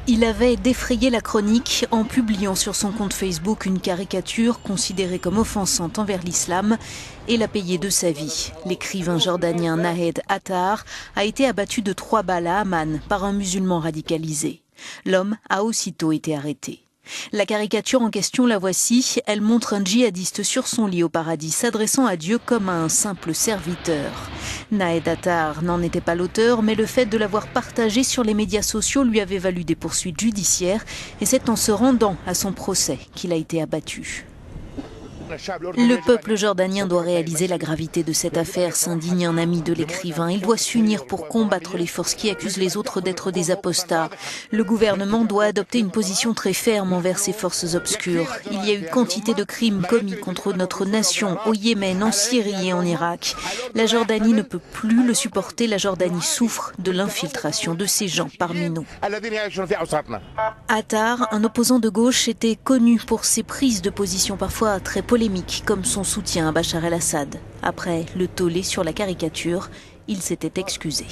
Il avait défrayé la chronique en publiant sur son compte Facebook une caricature considérée comme offensante envers l'islam et l'a payé de sa vie. L'écrivain jordanien Nahed Attar a été abattu de 3 balles à Amman par un musulman radicalisé. L'homme a aussitôt été arrêté. La caricature en question, la voici. Elle montre un djihadiste sur son lit au paradis, s'adressant à Dieu comme à un simple serviteur. Nahed Attar n'en était pas l'auteur, mais le fait de l'avoir partagé sur les médias sociaux lui avait valu des poursuites judiciaires, et c'est en se rendant à son procès qu'il a été abattu. Le peuple jordanien doit réaliser la gravité de cette affaire, s'indigne un ami de l'écrivain. Il doit s'unir pour combattre les forces qui accusent les autres d'être des apostats. Le gouvernement doit adopter une position très ferme envers ces forces obscures. Il y a eu quantité de crimes commis contre notre nation au Yémen, en Syrie et en Irak. La Jordanie ne peut plus le supporter. La Jordanie souffre de l'infiltration de ces gens parmi nous. Attar, un opposant de gauche, était connu pour ses prises de position parfois très polémiques, comme son soutien à Bachar el-Assad. Après le tollé sur la caricature, il s'était excusé.